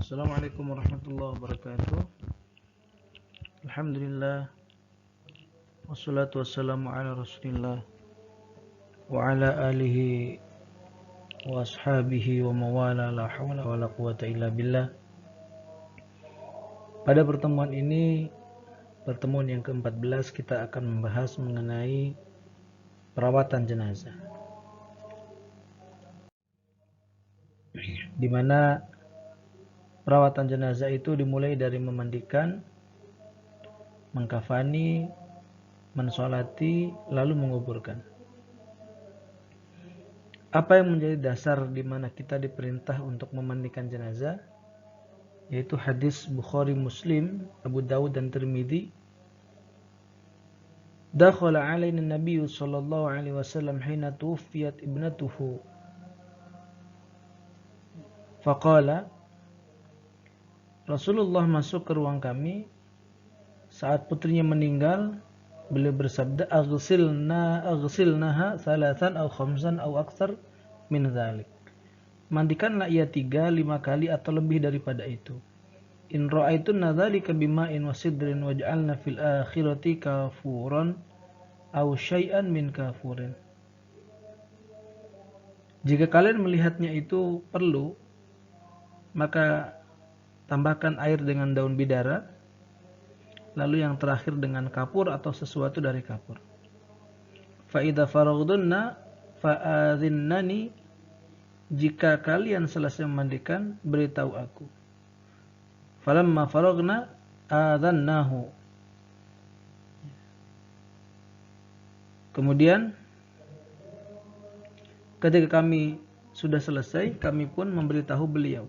Assalamualaikum warahmatullahi wabarakatuh. Alhamdulillah, wassalatu wassalamu ala rasulillah wa ala alihi wa ashabihi wa mawala, la hawla wa la quwata illa billah. Pada pertemuan ini, pertemuan yang ke-14, kita akan membahas mengenai perawatan jenazah, di mana perawatan jenazah itu dimulai dari memandikan, mengkafani, mensolati, lalu menguburkan. Apa yang menjadi dasar di mana kita diperintah untuk memandikan jenazah? Yaitu hadis Bukhari, Muslim, Abu Dawud dan Tirmidzi. Dakhala alaina Nabi sallallahu alaihi wasallam hina tuwfiyat ibnatuhu. Faqala, Rasulullah masuk ke ruang kami saat putrinya meninggal. Beliau bersabda, aghsilnaha thalathan aw khamsan aw aktsar min dzalik. Mandikanlah ia 3-5 kali atau lebih daripada itu. In ra'aitunna dzalika bima'in wa sidrin waj'alna fil akhirati kafuran aw syai'an min kafurin. Jika kalian melihatnya itu perlu, maka tambahkan air dengan daun bidara, lalu yang terakhir dengan kapur atau sesuatu dari kapur. Fa idza faraghdunna fa'adhinnani, jika kalian selesai memandikan, beritahu aku. Falamma faragna adzannahu. Kemudian ketika kami sudah selesai, kami pun memberitahu beliau.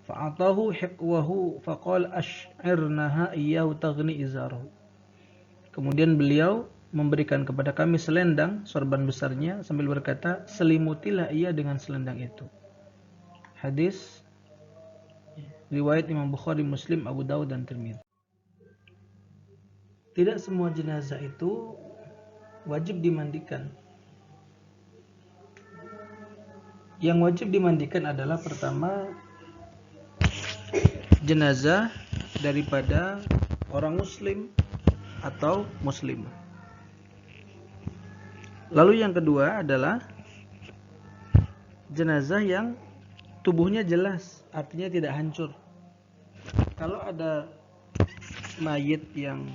Fa'atahu hiqwahu faqala ash'irnaha iyyahu taghni izarahu. Kemudian beliau memberikan kepada kami selendang, sorban besarnya, sambil berkata, selimutilah ia dengan selendang itu. Hadis riwayat Imam Bukhari, Muslim, Abu Dawud dan Tirmidzi. Tidak semua jenazah itu wajib dimandikan. Yang wajib dimandikan adalah pertama, jenazah daripada orang muslim atau muslimah. Lalu yang kedua adalah jenazah yang tubuhnya jelas, artinya tidak hancur. Kalau ada mayit yang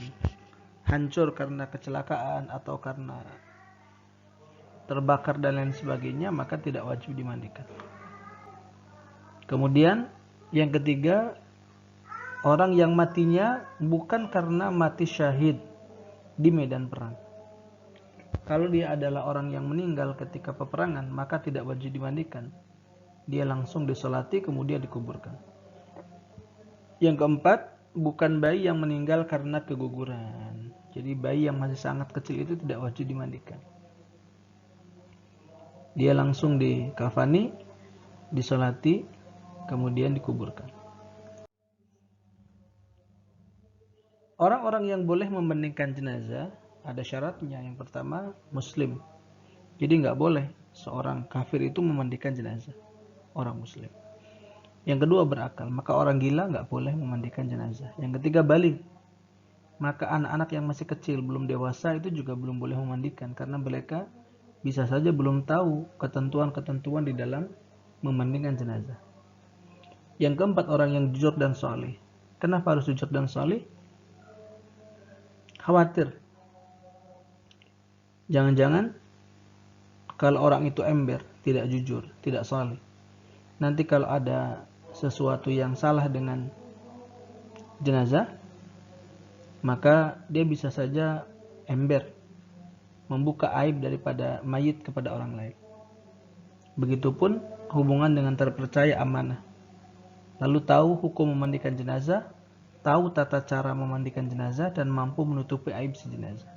hancur karena kecelakaan atau karena terbakar dan lain sebagainya, maka tidak wajib dimandikan. Kemudian yang ketiga, orang yang matinya bukan karena mati syahid di medan perang. Kalau dia adalah orang yang meninggal ketika peperangan, maka tidak wajib dimandikan. Dia langsung disolati kemudian dikuburkan. Yang keempat, bukan bayi yang meninggal karena keguguran. Jadi bayi yang masih sangat kecil itu tidak wajib dimandikan. Dia langsung dikafani, disolati, kemudian dikuburkan. Orang-orang yang boleh memandikan jenazah ada syaratnya. Yang pertama, muslim. Jadi nggak boleh seorang kafir itu memandikan jenazah orang muslim. Yang kedua, berakal. Maka orang gila nggak boleh memandikan jenazah. Yang ketiga, baligh. Maka anak-anak yang masih kecil belum dewasa itu juga belum boleh memandikan, karena mereka bisa saja belum tahu ketentuan-ketentuan di dalam memandikan jenazah. Yang keempat, orang yang jujur dan saleh. Kenapa harus jujur dan saleh? Khawatir jangan-jangan kalau orang itu ember, tidak jujur, tidak saleh, nanti kalau ada sesuatu yang salah dengan jenazah, maka dia bisa saja ember, membuka aib daripada mayit kepada orang lain. Begitupun hubungan dengan terpercaya, amanah. Lalu tahu hukum memandikan jenazah, tahu tata cara memandikan jenazah, dan mampu menutupi aib si jenazah.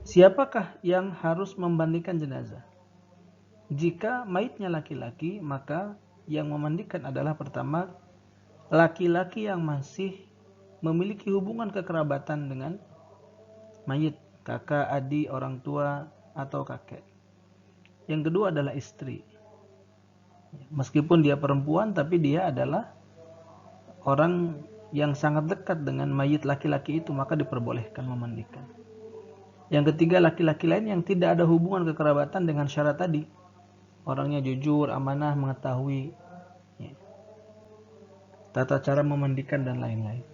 Siapakah yang harus memandikan jenazah? Jika mayitnya laki-laki, maka yang memandikan adalah pertama, laki-laki yang masih memiliki hubungan kekerabatan dengan mayit, kakak, adik, orang tua, atau kakek. Yang kedua adalah istri. Meskipun dia perempuan, tapi dia adalah orang yang sangat dekat dengan mayit laki-laki itu, maka diperbolehkan memandikan. Yang ketiga, laki-laki lain yang tidak ada hubungan kekerabatan dengan syarat tadi. Orangnya jujur, amanah, mengetahui tata cara memandikan dan lain-lain.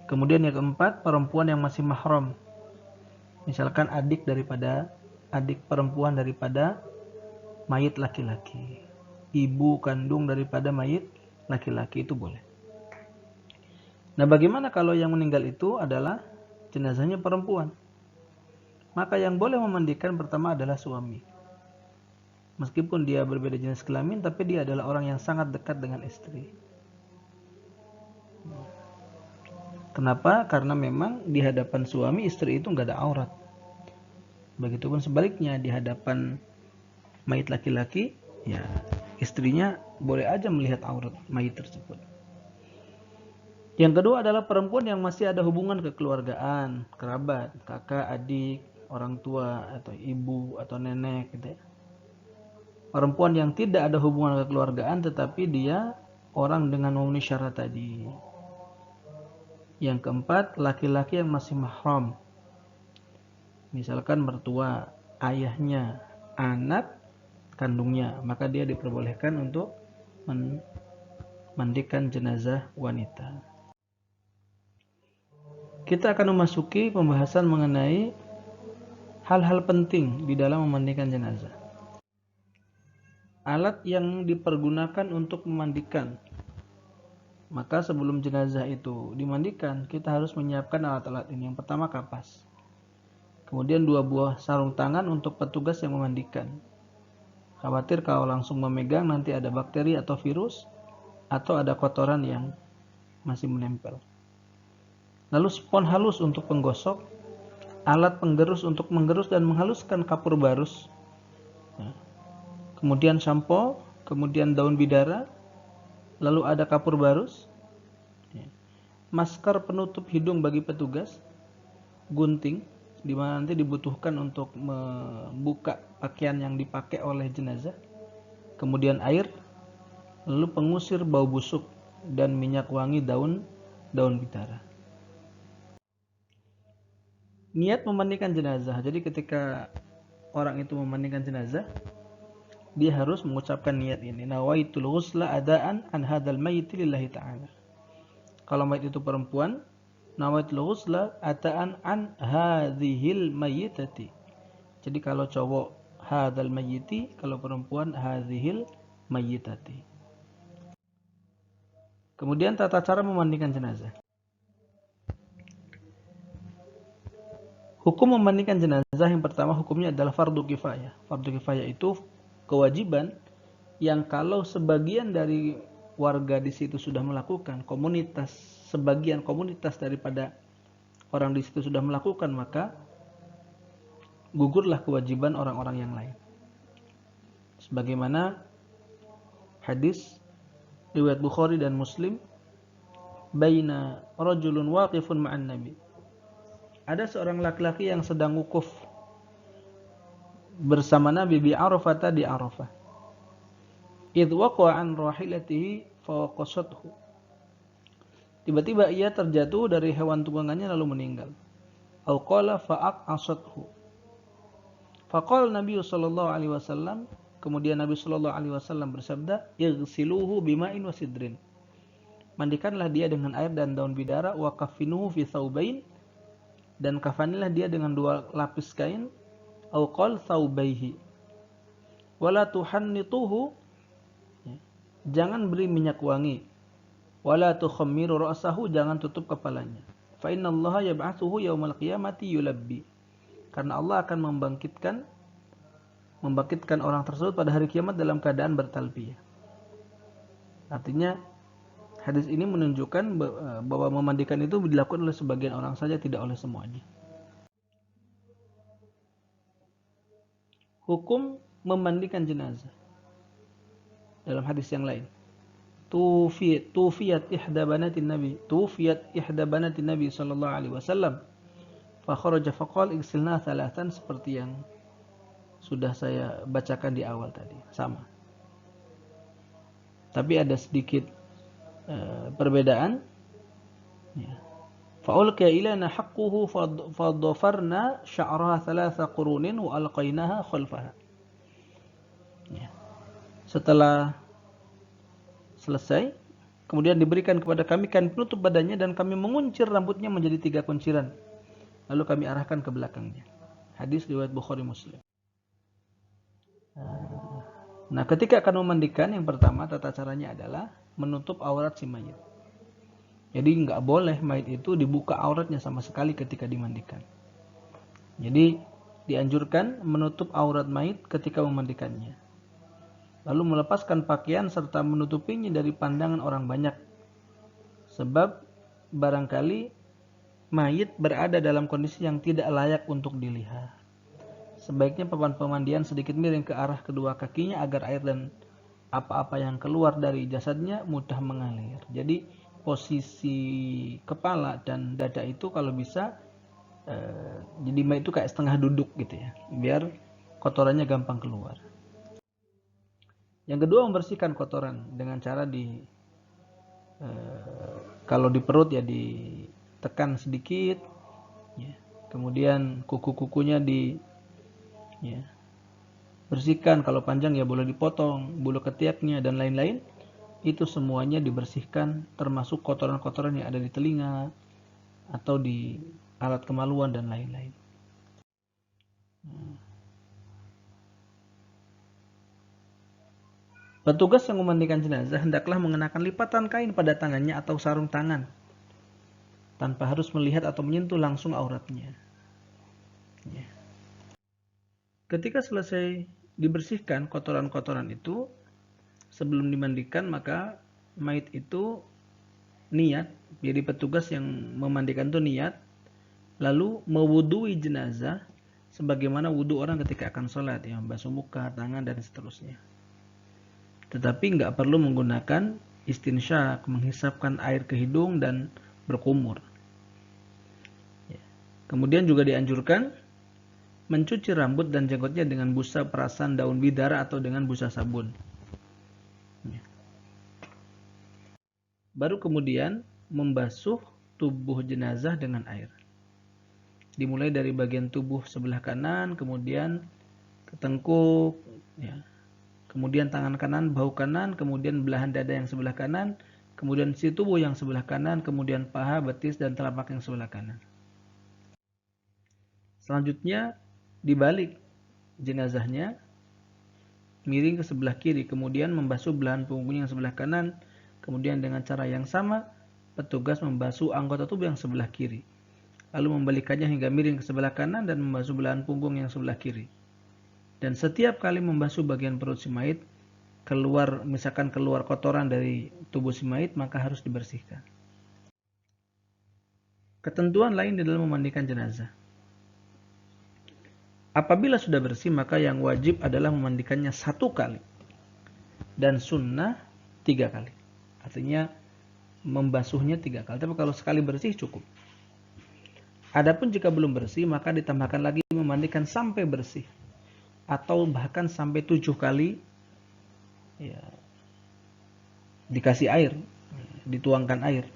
Kemudian yang keempat, perempuan yang masih mahram. Misalkan adik perempuan daripada mayit laki-laki. Ibu kandung daripada mayit laki-laki itu boleh. Nah, bagaimana kalau yang meninggal itu adalah jenazahnya perempuan? Maka yang boleh memandikan pertama adalah suami. Meskipun dia berbeda jenis kelamin, tapi dia adalah orang yang sangat dekat dengan istri. Kenapa? Karena memang di hadapan suami istri itu nggak ada aurat. Begitupun sebaliknya, di hadapan mayit laki-laki, ya istrinya boleh aja melihat aurat mayit tersebut. Yang kedua adalah perempuan yang masih ada hubungan kekeluargaan, kerabat, kakak, adik, orang tua, atau ibu, atau nenek gitu ya. Perempuan yang tidak ada hubungan kekeluargaan tetapi dia orang dengan memenuhi syarat tadi. Yang keempat, laki-laki yang masih mahram. Misalkan mertua, ayahnya, anak kandungnya, maka dia diperbolehkan untuk memandikan jenazah wanita. Kita akan memasuki pembahasan mengenai hal-hal penting di dalam memandikan jenazah. Alat yang dipergunakan untuk memandikan. Maka sebelum jenazah itu dimandikan, kita harus menyiapkan alat-alat ini. Yang pertama kapas. Kemudian 2 buah sarung tangan untuk petugas yang memandikan. Khawatir kalau langsung memegang nanti ada bakteri atau virus, atau ada kotoran yang masih menempel. Lalu spons halus untuk penggosok, alat penggerus untuk menggerus dan menghaluskan kapur barus. Kemudian sampo, kemudian daun bidara, lalu ada kapur barus, masker penutup hidung bagi petugas, gunting, di mana nanti dibutuhkan untuk membuka pakaian yang dipakai oleh jenazah, kemudian air, lalu pengusir bau busuk dan minyak wangi daun bidara. Niat memandikan jenazah. Jadi ketika orang itu memandikan jenazah, dia harus mengucapkan niat ini. Nawaitul ghusla adaan an hadzal mayyit lillahi ta'ala. Kalau mayit itu perempuan, nawaitul ghusla adaan an hadzihil mayyitati. Jadi kalau cowok hadzal mayyiti, kalau perempuan hadzihil mayyitati. Kemudian tata cara memandikan jenazah. Hukum memandikan jenazah yang pertama hukumnya adalah fardu kifayah. Fardu kifayah itu kewajiban yang kalau sebagian dari warga di situ sudah melakukan, sebagian komunitas daripada orang di situ sudah melakukan, maka gugurlah kewajiban orang-orang yang lain. Sebagaimana hadis riwayat Bukhari dan Muslim, baina rajulun waqifun ma'an nabi. Ada seorang laki-laki yang sedang wukuf bersama Nabi di Arafah. Idh waqa'a an rahilatihi fawaqasathu. Tiba-tiba ia terjatuh dari hewan tunggangannya lalu meninggal. Au qala fa'aqasathu. Faqala Nabi sallallahu alaihi wasallam, kemudian Nabi sallallahu alaihi wasallam bersabda, "Ighsiluhu bima'in wa sidrin." Mandikanlah dia dengan air dan daun bidara, wa kaffinuhu fi thawbain, dan kafanilah dia dengan 2 lapis kain, au qal thawbaihi. Wala tuhannituhu, jangan beri minyak wangi. Wala tukhammiru ra'sahu, jangan tutup kepalanya. Fa innallaha yab'atsuhu yaumal qiyamati yulabbi. Karena Allah akan membangkitkan orang tersebut pada hari kiamat dalam keadaan bertalbiyah. Artinya hadis ini menunjukkan bahwa memandikan itu dilakukan oleh sebagian orang saja, tidak oleh semuanya. Hukum memandikan jenazah. Dalam hadis yang lain, Tufiyat ihda banatin Nabi sallallahu alaihi wasallam fa kharaja faqala igsilna thalathan, seperti yang sudah saya bacakan di awal tadi, sama. Tapi ada sedikit perbedaan. Ya. Fa'ulqiya ilaina haqquhu fadhafarna sya'raha thalatha qurunin wa alqainaha khalfaha. Ya. Setelah selesai, kemudian diberikan kepada kami kain penutup badannya dan kami menguncir rambutnya menjadi 3 kunciran. Lalu kami arahkan ke belakangnya. Hadis riwayat Bukhari Muslim. Nah, ketika akan memandikan, yang pertama tata caranya adalah menutup aurat si mayit. Jadi nggak boleh mayit itu dibuka auratnya sama sekali ketika dimandikan. Jadi dianjurkan menutup aurat mayit ketika memandikannya. Lalu melepaskan pakaian serta menutupinya dari pandangan orang banyak. Sebab barangkali mayit berada dalam kondisi yang tidak layak untuk dilihat. Sebaiknya papan pemandian sedikit miring ke arah kedua kakinya agar air dan apa-apa yang keluar dari jasadnya mudah mengalir. Jadi posisi kepala dan dada itu kalau bisa jadi mayit itu kayak setengah duduk gitu ya, biar kotorannya gampang keluar. Yang kedua, membersihkan kotoran dengan cara kalau di perut ya ditekan sedikit, ya. Kemudian kuku-kukunya ya, bersihkan, kalau panjang ya boleh dipotong, bulu ketiaknya dan lain-lain. Itu semuanya dibersihkan, termasuk kotoran-kotoran yang ada di telinga atau di alat kemaluan dan lain-lain. Petugas yang memandikan jenazah hendaklah mengenakan lipatan kain pada tangannya atau sarung tangan tanpa harus melihat atau menyentuh langsung auratnya. Ya. Ketika selesai dibersihkan kotoran-kotoran itu, sebelum dimandikan maka mayit itu niat. Jadi petugas yang memandikan itu niat, lalu mewudui jenazah sebagaimana wudu orang ketika akan sholat, ya, basuh muka, tangan dan seterusnya. Tetapi nggak perlu menggunakan istinsyak, menghisapkan air ke hidung dan berkumur. Ya. Kemudian juga dianjurkan mencuci rambut dan jenggotnya dengan busa perasan daun bidara atau dengan busa sabun. Ya. Baru kemudian membasuh tubuh jenazah dengan air. Dimulai dari bagian tubuh sebelah kanan, kemudian ke tengkuk, ya. Kemudian tangan kanan, bahu kanan, kemudian belahan dada yang sebelah kanan, kemudian sisi tubuh yang sebelah kanan, kemudian paha, betis, dan telapak yang sebelah kanan. Selanjutnya dibalik jenazahnya, miring ke sebelah kiri, kemudian membasuh belahan punggungnya yang sebelah kanan, kemudian dengan cara yang sama, petugas membasuh anggota tubuh yang sebelah kiri, lalu membalikannya hingga miring ke sebelah kanan dan membasuh belahan punggung yang sebelah kiri. Dan setiap kali membasuh bagian perut si mayit, misalkan keluar kotoran dari tubuh si mayit, maka harus dibersihkan. Ketentuan lain di dalam memandikan jenazah. Apabila sudah bersih, maka yang wajib adalah memandikannya 1 kali. Dan sunnah 3 kali. Artinya membasuhnya 3 kali. Tapi kalau sekali bersih cukup. Adapun jika belum bersih, maka ditambahkan lagi memandikan sampai bersih. Atau bahkan sampai 7 kali ya, dikasih air, dituangkan air.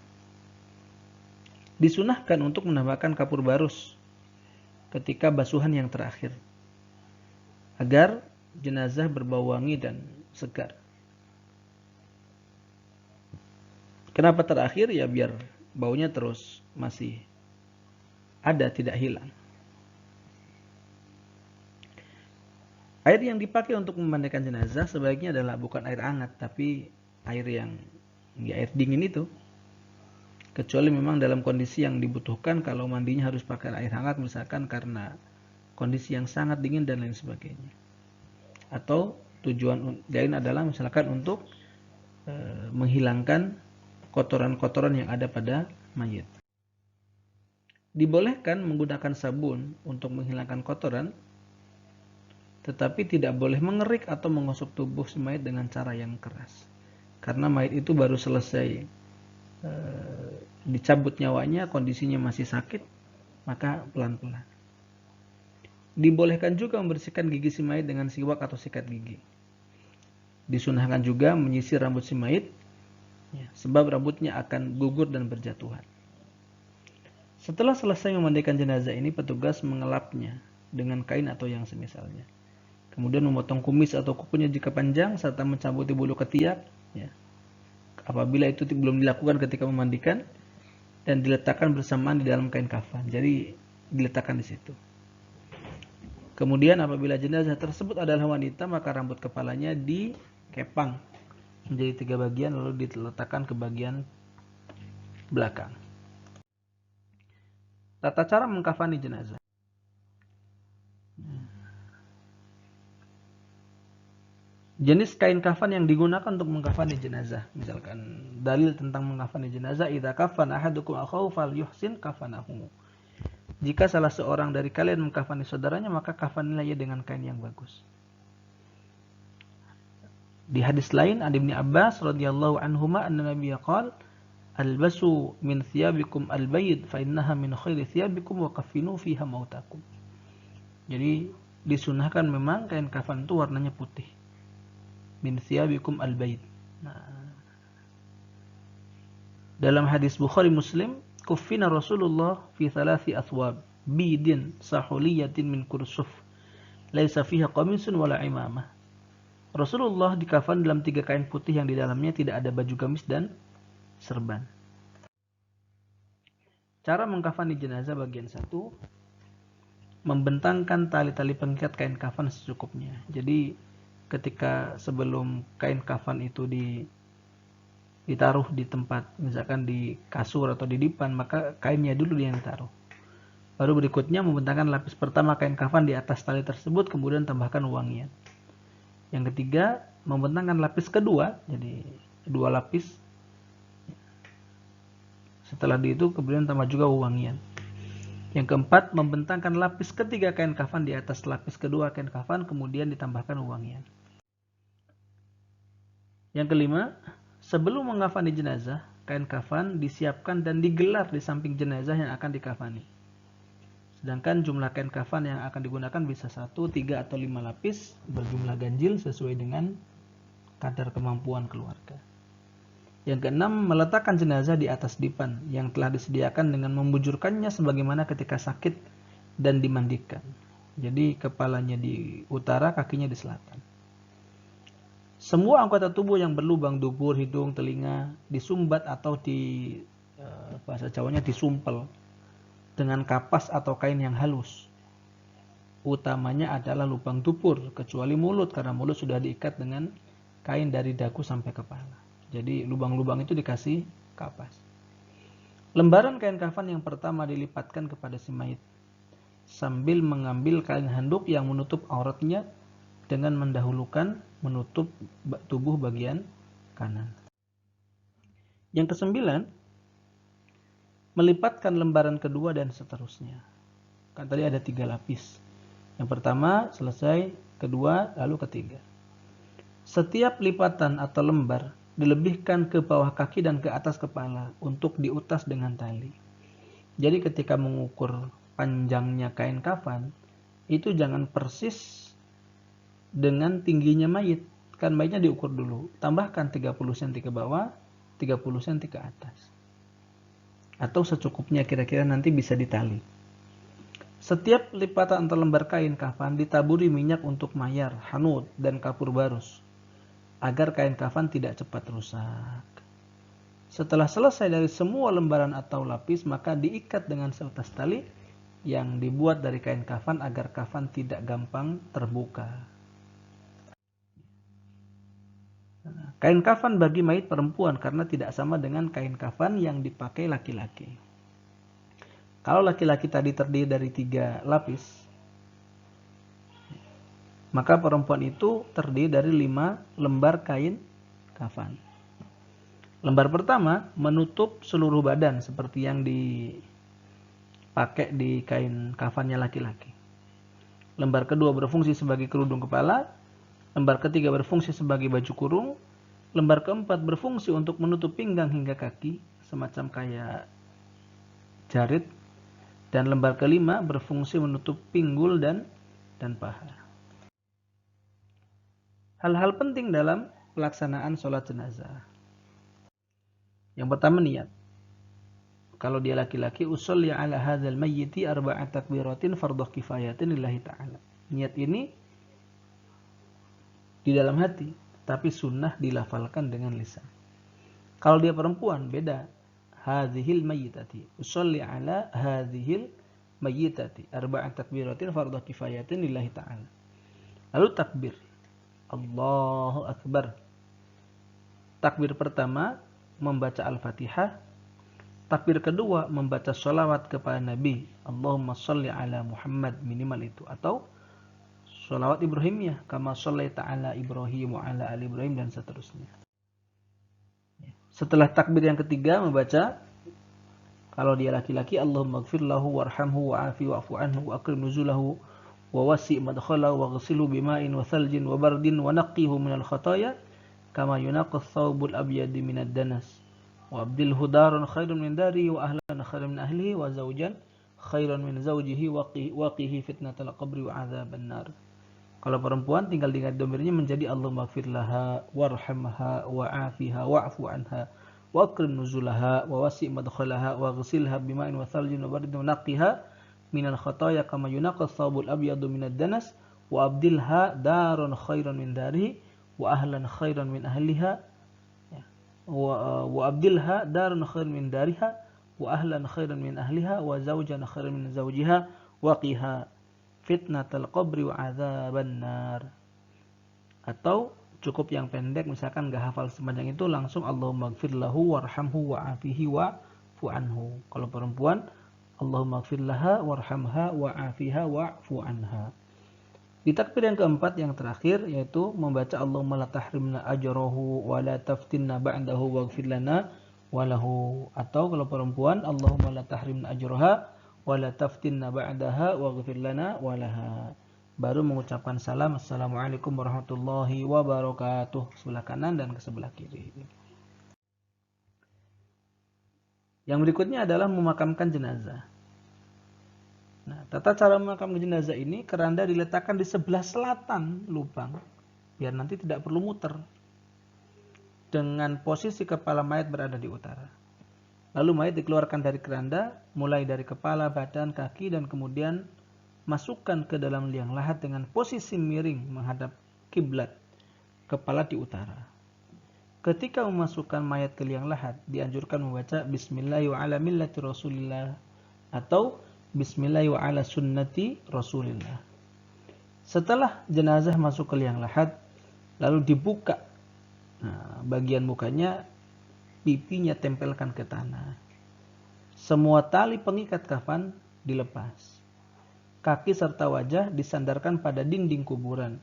Disunahkan untuk menambahkan kapur barus ketika basuhan yang terakhir, agar jenazah berbau wangi dan segar. Kenapa terakhir? Ya biar baunya terus masih ada, tidak hilang. Air yang dipakai untuk memandikan jenazah sebaiknya adalah bukan air hangat, tapi air yang air dingin itu. Kecuali memang dalam kondisi yang dibutuhkan, kalau mandinya harus pakai air hangat, misalkan karena kondisi yang sangat dingin dan lain sebagainya. Atau tujuan lain adalah misalkan untuk menghilangkan kotoran-kotoran yang ada pada mayit. Dibolehkan menggunakan sabun untuk menghilangkan kotoran, tetapi tidak boleh mengerik atau menggosok tubuh si mayit dengan cara yang keras. Karena mayit itu baru selesai dicabut nyawanya, kondisinya masih sakit, maka pelan-pelan. Dibolehkan juga membersihkan gigi si mayit dengan siwak atau sikat gigi. Disunahkan juga menyisir rambut si mayit, ya, sebab rambutnya akan gugur dan berjatuhan. Setelah selesai memandikan jenazah ini, petugas mengelapnya dengan kain atau yang semisalnya. Kemudian memotong kumis atau kukunya jika panjang, serta mencabuti bulu ketiak, ya, apabila itu belum dilakukan ketika memandikan, dan diletakkan bersamaan di dalam kain kafan. Jadi diletakkan di situ. Kemudian apabila jenazah tersebut adalah wanita, maka rambut kepalanya dikepang menjadi 3 bagian lalu diletakkan ke bagian belakang. Tata cara mengkafani jenazah. Jenis kain kafan yang digunakan untuk mengkafani jenazah. Misalkan dalil tentang mengkafani jenazah, idza kafana ahadukum akhahu falyuhsin kafanahu. Jika salah seorang dari kalian mengkafani saudaranya, maka kafanilah ia dengan kain yang bagus. Di hadis lain, Ibnu Abbas radhiyallahu anhuma anna Nabiya qala albasu min thiyabikum albayd fa innaha min khairi thiyabikum wa kaffinu fiha mautakum. Jadi disunahkan memang kain kafan itu warnanya putih. Min thiyabikum albayd. Nah, dalam hadis Bukhari Muslim, kuffina Rasulullah fi thalathi athwab bidin sahuliyatin min kursuf laisa fiha qamisun wala imamah. Rasulullah dikafan dalam 3 kain putih yang di dalamnya tidak ada baju gamis dan serban. Cara mengkafani jenazah bagian 1, membentangkan tali-tali pengikat kain kafan secukupnya. Jadi ketika sebelum kain kafan itu ditaruh di tempat, misalkan di kasur atau di dipan, maka kainnya dulu yang ditaruh. Baru berikutnya membentangkan lapis pertama kain kafan di atas tali tersebut, kemudian tambahkan wangian. Yang ketiga, membentangkan lapis kedua, jadi 2 lapis. Setelah itu kemudian tambah juga wangian. Yang keempat, membentangkan lapis ketiga kain kafan di atas lapis kedua kain kafan, kemudian ditambahkan wangian. Yang kelima, sebelum mengkafani jenazah, kain kafan disiapkan dan digelar di samping jenazah yang akan dikafani. Sedangkan jumlah kain kafan yang akan digunakan bisa 1, 3, atau 5 lapis berjumlah ganjil sesuai dengan kadar kemampuan keluarga. Yang keenam, meletakkan jenazah di atas dipan yang telah disediakan dengan membujurkannya sebagaimana ketika sakit dan dimandikan. Jadi kepalanya di utara, kakinya di selatan. Semua anggota tubuh yang berlubang dubur, hidung, telinga disumbat atau bahasa Jawanya disumpel dengan kapas atau kain yang halus. Utamanya adalah lubang dubur, kecuali mulut, karena mulut sudah diikat dengan kain dari dagu sampai kepala. Jadi lubang-lubang itu dikasih kapas. Lembaran kain kafan yang pertama dilipatkan kepada si mayit sambil mengambil kain handuk yang menutup auratnya dengan mendahulukan menutup tubuh bagian kanan. Yang kesembilan, melipatkan lembaran kedua dan seterusnya. Kan tadi ada 3 lapis. Yang pertama selesai, kedua, lalu ketiga. Setiap lipatan atau lembar dilebihkan ke bawah kaki dan ke atas kepala untuk diutas dengan tali. Jadi ketika mengukur panjangnya kain kafan, itu jangan persis dengan tingginya mayit. Kan mayitnya diukur dulu. Tambahkan 30 cm ke bawah, 30 cm ke atas. Atau secukupnya, kira-kira nanti bisa ditali. Setiap lipatan atau lembar kain kafan ditaburi minyak untuk mayar, hanut, dan kapur barus, agar kain kafan tidak cepat rusak. Setelah selesai dari semua lembaran atau lapis, maka diikat dengan seutas tali yang dibuat dari kain kafan agar kafan tidak gampang terbuka. Kain kafan bagi mayit perempuan karena tidak sama dengan kain kafan yang dipakai laki-laki. Kalau laki-laki tadi terdiri dari 3 lapis, maka perempuan itu terdiri dari 5 lembar kain kafan. Lembar pertama menutup seluruh badan seperti yang dipakai di kain kafannya laki-laki. Lembar kedua berfungsi sebagai kerudung kepala. Lembar ketiga berfungsi sebagai baju kurung. Lembar keempat berfungsi untuk menutup pinggang hingga kaki, semacam kayak jarit. Dan lembar kelima berfungsi menutup pinggul dan paha. Hal-hal penting dalam pelaksanaan sholat jenazah. Yang pertama niat. Kalau dia laki-laki, usolli ala hadzal mayyiti arba'at takbiratin fardhu kifayatin lillahi ta'ala. Niat ini di dalam hati, tapi sunnah dilafalkan dengan lisan. Kalau dia perempuan, beda. Hadzihil mayyitati. Usolli ala hadzihil mayyitati arba'at takbiratin fardhu kifayatin lillahi ta'ala. Lalu takbir. Allahu Akbar. Takbir pertama membaca Al-Fatihah. Takbir kedua membaca sholawat kepada Nabi. Allahumma sholli ala Muhammad, minimal itu. Atau sholawat Ibrahimiyah. Kama shollaita ala Ibrahim wa ala ali Ibrahim dan seterusnya. Setelah takbir yang ketiga membaca, kalau dia laki-laki, Allahumma gfir lahu warhamhu wa'afi wa'fu anhu wa akrim nuzulahu wa wasi' madkhalahu wa ghsilhu bima'in wa thaljin wa bardin wa naqqihu minal khataya kama yunaqqa thawbul abyadi minad danas wa abdilhu daran khairan min darihi wa ahlan khairan min ahlihi wa zawjan khairan min zawjihi wa qihi fitnatal qabri wa adzaban nar. Kalau perempuan tinggal diganti domirnya menjadi Allahumma gfir laha warhamha wa'afiha wa'fu anha wa akrim nuzulaha wa wasi' madkhalaha wa ghsilha bima'in wa thaljin wa bardin wa naqqiha minal khataya kama yunaqqa thawbul abyadu minad danas wa abdilha daran khairan min darihi wa ahlan khairan min ahliha wa abdilha daran khairan min dariha wa ahlan khairan min ahliha wa zawjan khairan min zawjiha wa qiha fitnatal qabri wa adzaban nar. Atau cukup yang pendek, misalkan gak hafal sepanjang itu, langsung Allahumma gfir lahu warhamhu wa'afihi wa'fu anhu. Kalau perempuan, Allahumma gfir laha warhamha wa'afiha wa'fu anha. Di takbir yang keempat, yang terakhir, yaitu membaca Allahumma la tahrimna ajrahu wa la taftinna ba'dahu waghfir lana walahu. Atau kalau perempuan, Allahumma la tahrimna ajraha wa la taftinna ba'daha waghfir lana walaha. Baru mengucapkan salam, assalamualaikum warahmatullahi wabarakatuh, sebelah kanan dan ke sebelah kiri. Yang berikutnya adalah memakamkan jenazah. Nah, tata cara memakamkan jenazah ini, keranda diletakkan di sebelah selatan lubang, biar nanti tidak perlu muter. Dengan posisi kepala mayat berada di utara. Lalu mayat dikeluarkan dari keranda, mulai dari kepala, badan, kaki, dan kemudian masukkan ke dalam liang lahat dengan posisi miring menghadap kiblat, kepala di utara. Ketika memasukkan mayat ke liang lahat, dianjurkan membaca Bismillah wa ala millati Rasulillah atau Bismillah wa ala sunnati Rasulillah. Setelah jenazah masuk ke liang lahat, lalu dibuka. Nah, bagian mukanya, pipinya tempelkan ke tanah. Semua tali pengikat kafan dilepas. Kaki serta wajah disandarkan pada dinding kuburan.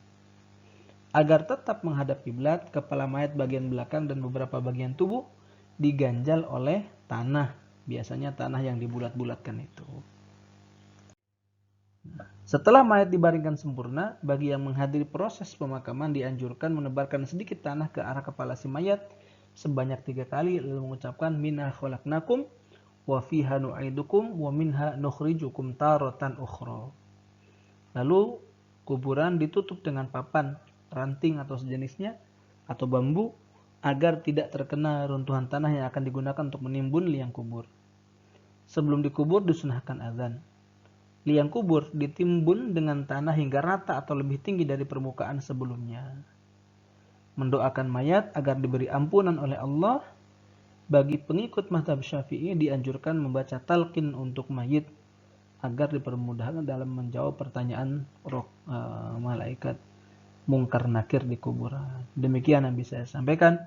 Agar tetap menghadap kiblat, kepala mayat bagian belakang dan beberapa bagian tubuh diganjal oleh tanah. Biasanya tanah yang dibulat-bulatkan itu. Setelah mayat dibaringkan sempurna, bagi yang menghadiri proses pemakaman dianjurkan menebarkan sedikit tanah ke arah kepala si mayat sebanyak 3 kali, lalu mengucapkan minha khalaqnakum wa fiha nu'idukum wa minha nukhrijukum taratan ukhra. Lalu kuburan ditutup dengan papan, ranting atau sejenisnya atau bambu agar tidak terkena runtuhan tanah yang akan digunakan untuk menimbun liang kubur. Sebelum dikubur disunahkan azan. Liang kubur ditimbun dengan tanah hingga rata atau lebih tinggi dari permukaan sebelumnya. Mendoakan mayat agar diberi ampunan oleh Allah. Bagi pengikut mazhab Syafi'i dianjurkan membaca talqin untuk mayit agar dipermudahkan dalam menjawab pertanyaan malaikat mungkar nakir di kuburan. Demikian yang bisa saya sampaikan.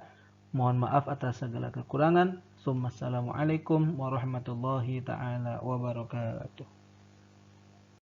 Mohon maaf atas segala kekurangan. Assalamualaikum warahmatullahi taala wabarakatuh.